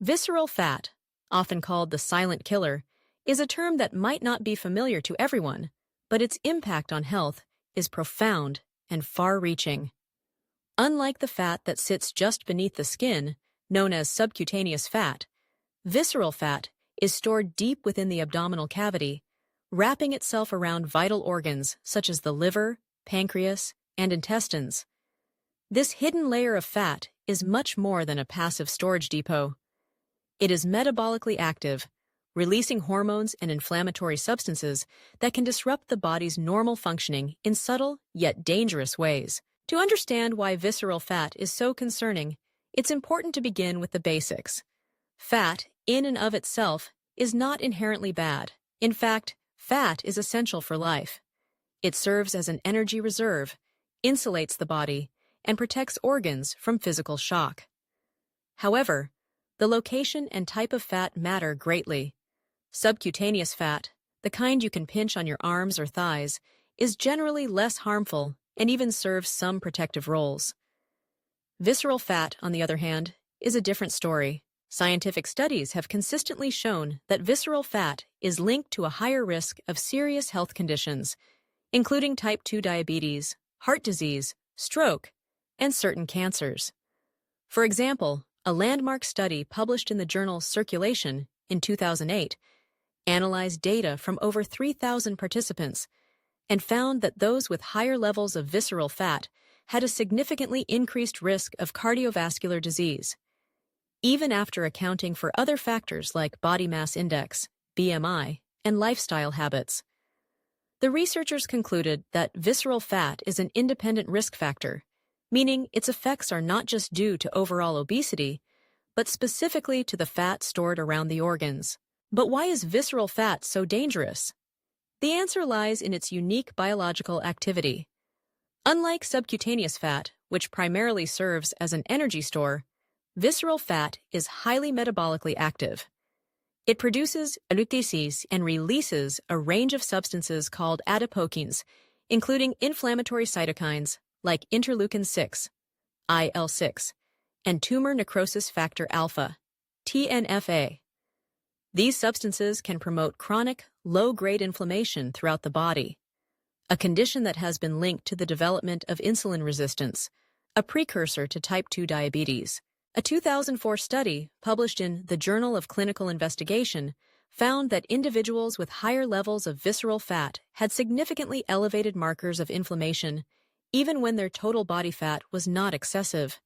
Visceral fat, often called the silent killer, is a term that might not be familiar to everyone, but its impact on health is profound and far-reaching. Unlike the fat that sits just beneath the skin, known as subcutaneous fat, visceral fat is stored deep within the abdominal cavity, wrapping itself around vital organs such as the liver, pancreas, and intestines. This hidden layer of fat is much more than a passive storage depot. It is metabolically active, releasing hormones and inflammatory substances that can disrupt the body's normal functioning in subtle yet dangerous ways. To understand why visceral fat is so concerning, it's important to begin with the basics. Fat, in and of itself, is not inherently bad. In fact, fat is essential for life. It serves as an energy reserve, insulates the body, and protects organs from physical shock. However, the location and type of fat matter greatly. Subcutaneous fat, the kind you can pinch on your arms or thighs, is generally less harmful and even serves some protective roles. Visceral fat, on the other hand, is a different story. Scientific studies have consistently shown that visceral fat is linked to a higher risk of serious health conditions, including type 2 diabetes, heart disease, stroke, and certain cancers. For example, a landmark study published in the journal Circulation in 2008 analyzed data from over 3,000 participants and found that those with higher levels of visceral fat had a significantly increased risk of cardiovascular disease, even after accounting for other factors like body mass index, BMI, and lifestyle habits. The researchers concluded that visceral fat is an independent risk factor, meaning its effects are not just due to overall obesity, but specifically to the fat stored around the organs. But why is visceral fat so dangerous? The answer lies in its unique biological activity. Unlike subcutaneous fat, which primarily serves as an energy store, visceral fat is highly metabolically active. It produces erythrocytes and releases a range of substances called adipokines, including inflammatory cytokines like interleukin-6, IL-6, and tumor necrosis factor alpha, TNFA. These substances can promote chronic, low-grade inflammation throughout the body, a condition that has been linked to the development of insulin resistance, a precursor to type 2 diabetes. A 2004 study published in the Journal of Clinical Investigation found that individuals with higher levels of visceral fat had significantly elevated markers of inflammation, even when their total body fat was not excessive.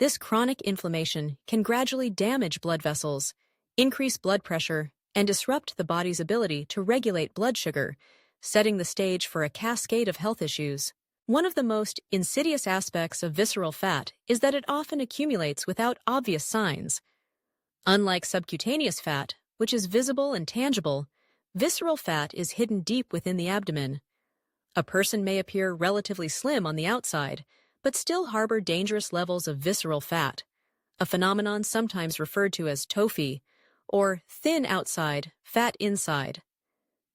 This chronic inflammation can gradually damage blood vessels, increase blood pressure, and disrupt the body's ability to regulate blood sugar, setting the stage for a cascade of health issues. One of the most insidious aspects of visceral fat is that it often accumulates without obvious signs. Unlike subcutaneous fat, which is visible and tangible, visceral fat is hidden deep within the abdomen. A person may appear relatively slim on the outside, but still harbor dangerous levels of visceral fat, a phenomenon sometimes referred to as TOFI, or thin outside, fat inside.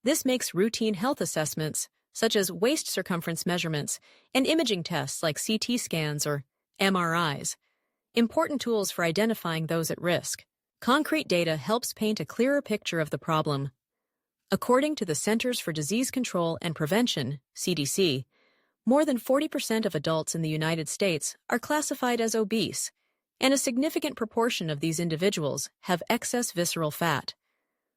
This makes routine health assessments, such as waist circumference measurements and imaging tests like CT scans or MRIs, important tools for identifying those at risk. Concrete data helps paint a clearer picture of the problem. According to the Centers for Disease Control and Prevention, CDC, more than 40% of adults in the United States are classified as obese, and a significant proportion of these individuals have excess visceral fat.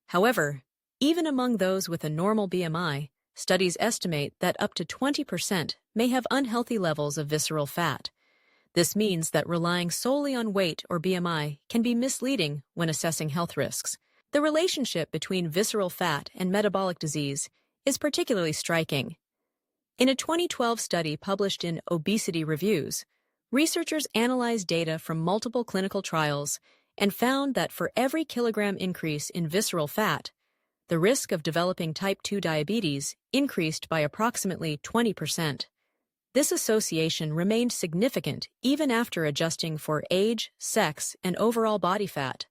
However, even among those with a normal BMI, studies estimate that up to 20% may have unhealthy levels of visceral fat. This means that relying solely on weight or BMI can be misleading when assessing health risks. The relationship between visceral fat and metabolic disease is particularly striking. In a 2012 study published in Obesity Reviews, researchers analyzed data from multiple clinical trials and found that for every kilogram increase in visceral fat, the risk of developing type 2 diabetes increased by approximately 20%. This association remained significant even after adjusting for age, sex, and overall body fat.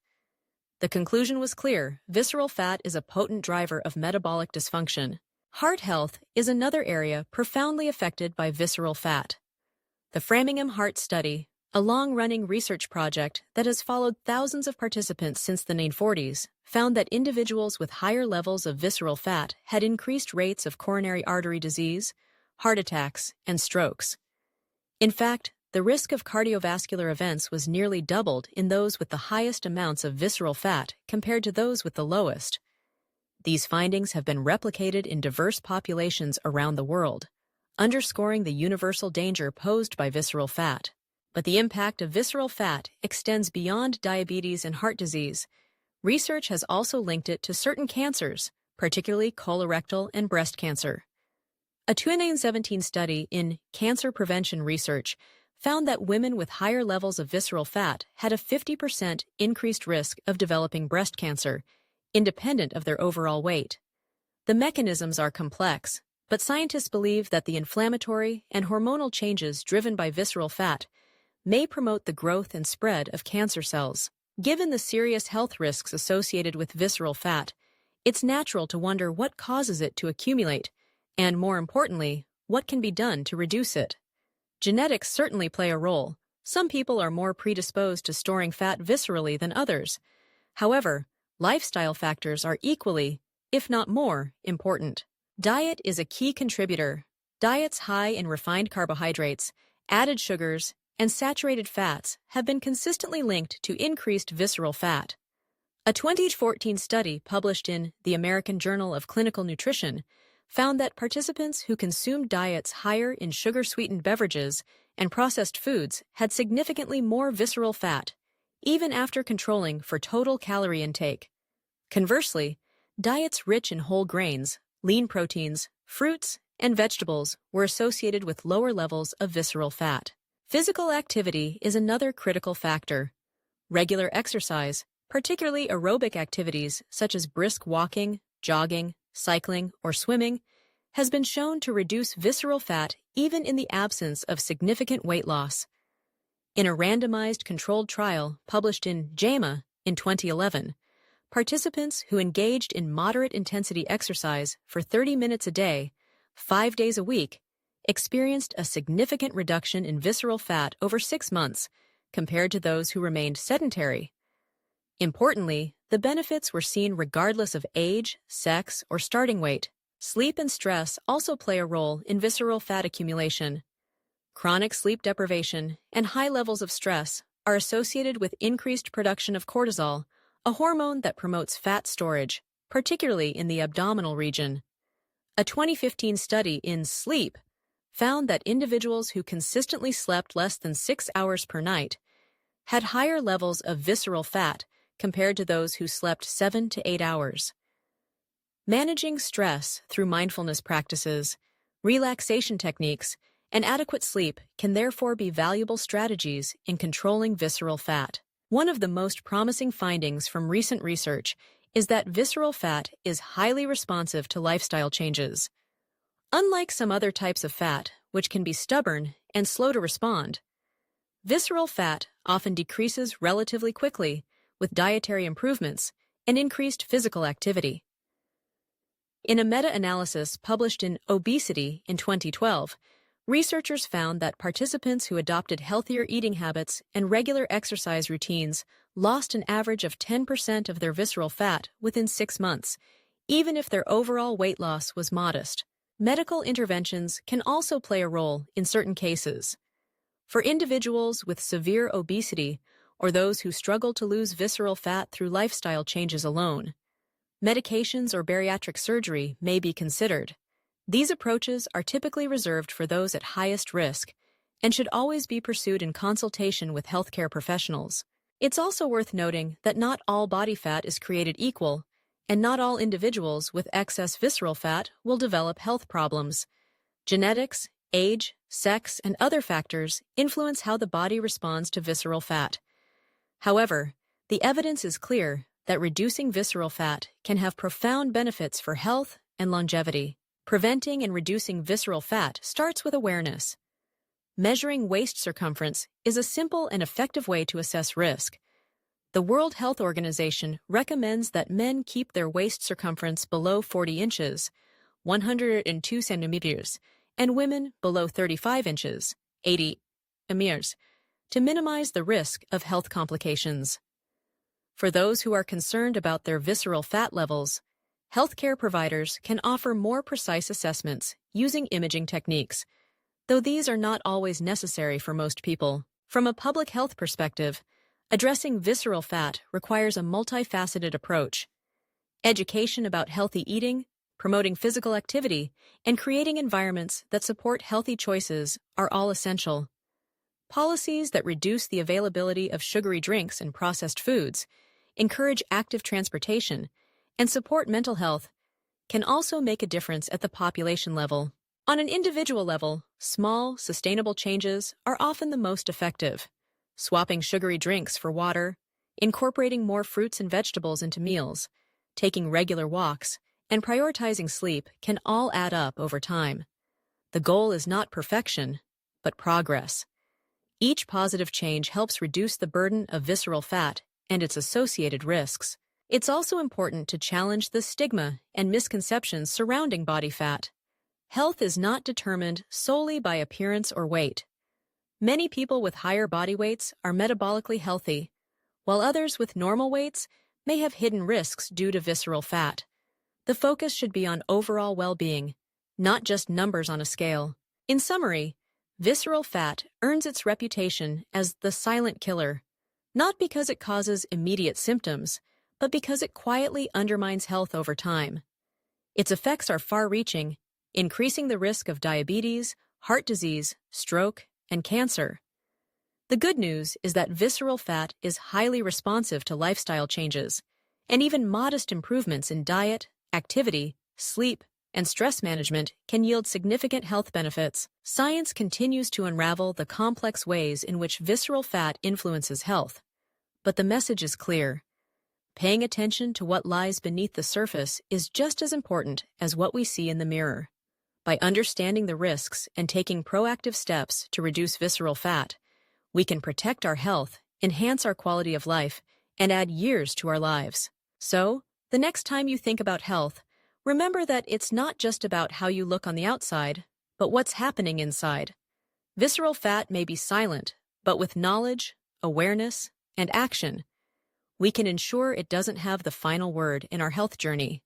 The conclusion was clear: visceral fat is a potent driver of metabolic dysfunction. Heart health is another area profoundly affected by visceral fat. The Framingham Heart Study, A long-running research project that has followed thousands of participants since the 1940s found that individuals with higher levels of visceral fat had increased rates of coronary artery disease, heart attacks, and strokes. In fact, the risk of cardiovascular events was nearly doubled in those with the highest amounts of visceral fat compared to those with the lowest. These findings have been replicated in diverse populations around the world, underscoring the universal danger posed by visceral fat. But the impact of visceral fat extends beyond diabetes and heart disease. Research has also linked it to certain cancers, particularly colorectal and breast cancer. A 2017 study in Cancer Prevention Research found that women with higher levels of visceral fat had a 50% increased risk of developing breast cancer, independent of their overall weight. The mechanisms are complex, but scientists believe that the inflammatory and hormonal changes driven by visceral fat may promote the growth and spread of cancer cells. Given the serious health risks associated with visceral fat, it's natural to wonder what causes it to accumulate, and more importantly, what can be done to reduce it. Genetics certainly play a role. Some people are more predisposed to storing fat viscerally than others. However, lifestyle factors are equally, if not more, important. Diet is a key contributor. Diets high in refined carbohydrates, added sugars, and saturated fats have been consistently linked to increased visceral fat. A 2014 study published in the American Journal of Clinical Nutrition found that participants who consumed diets higher in sugar-sweetened beverages and processed foods had significantly more visceral fat, even after controlling for total calorie intake. Conversely, diets rich in whole grains, lean proteins, fruits, and vegetables were associated with lower levels of visceral fat. Physical activity is another critical factor. Regular exercise, particularly aerobic activities such as brisk walking, jogging, cycling, or swimming, has been shown to reduce visceral fat even in the absence of significant weight loss. In a randomized controlled trial published in JAMA in 2011, participants who engaged in moderate intensity exercise for 30 minutes a day, 5 days a week, experienced a significant reduction in visceral fat over 6 months compared to those who remained sedentary. Importantly, the benefits were seen regardless of age, sex, or starting weight. Sleep and stress also play a role in visceral fat accumulation. Chronic sleep deprivation and high levels of stress are associated with increased production of cortisol, a hormone that promotes fat storage, particularly in the abdominal region. A 2015 study in Sleep found that individuals who consistently slept less than 6 hours per night had higher levels of visceral fat compared to those who slept 7 to 8 hours. Managing stress through mindfulness practices, relaxation techniques, and adequate sleep can therefore be valuable strategies in controlling visceral fat. One of the most promising findings from recent research is that visceral fat is highly responsive to lifestyle changes. Unlike some other types of fat, which can be stubborn and slow to respond, visceral fat often decreases relatively quickly with dietary improvements and increased physical activity. In a meta-analysis published in Obesity in 2012, researchers found that participants who adopted healthier eating habits and regular exercise routines lost an average of 10% of their visceral fat within 6 months, even if their overall weight loss was modest. Medical interventions can also play a role in certain cases. For individuals with severe obesity or those who struggle to lose visceral fat through lifestyle changes alone, medications or bariatric surgery may be considered. These approaches are typically reserved for those at highest risk and should always be pursued in consultation with healthcare professionals. It's also worth noting that not all body fat is created equal, and not all individuals with excess visceral fat will develop health problems. Genetics, age, sex, and other factors influence how the body responds to visceral fat. However, the evidence is clear that reducing visceral fat can have profound benefits for health and longevity. Preventing and reducing visceral fat starts with awareness. Measuring waist circumference is a simple and effective way to assess risk. The World Health Organization recommends that men keep their waist circumference below 40 inches, 102 centimeters, and women below 35 inches, 80 centimeters, to minimize the risk of health complications. For those who are concerned about their visceral fat levels, healthcare providers can offer more precise assessments using imaging techniques, though these are not always necessary for most people. From a public health perspective, addressing visceral fat requires a multifaceted approach. Education about healthy eating, promoting physical activity, and creating environments that support healthy choices are all essential. Policies that reduce the availability of sugary drinks and processed foods, encourage active transportation, and support mental health can also make a difference at the population level. On an individual level, small, sustainable changes are often the most effective. Swapping sugary drinks for water, incorporating more fruits and vegetables into meals, taking regular walks, and prioritizing sleep can all add up over time. The goal is not perfection, but progress. Each positive change helps reduce the burden of visceral fat and its associated risks. It's also important to challenge the stigma and misconceptions surrounding body fat. Health is not determined solely by appearance or weight. Many people with higher body weights are metabolically healthy, while others with normal weights may have hidden risks due to visceral fat. The focus should be on overall well-being, not just numbers on a scale. In summary, visceral fat earns its reputation as the silent killer, not because it causes immediate symptoms, but because it quietly undermines health over time. Its effects are far-reaching, increasing the risk of diabetes, heart disease, stroke, and cancer. The good news is that visceral fat is highly responsive to lifestyle changes, and even modest improvements in diet, activity, sleep, and stress management can yield significant health benefits. Science continues to unravel the complex ways in which visceral fat influences health, but the message is clear. Paying attention to what lies beneath the surface is just as important as what we see in the mirror. By understanding the risks and taking proactive steps to reduce visceral fat, we can protect our health, enhance our quality of life, and add years to our lives. So, the next time you think about health, remember that it's not just about how you look on the outside, but what's happening inside. Visceral fat may be silent, but with knowledge, awareness, and action, we can ensure it doesn't have the final word in our health journey.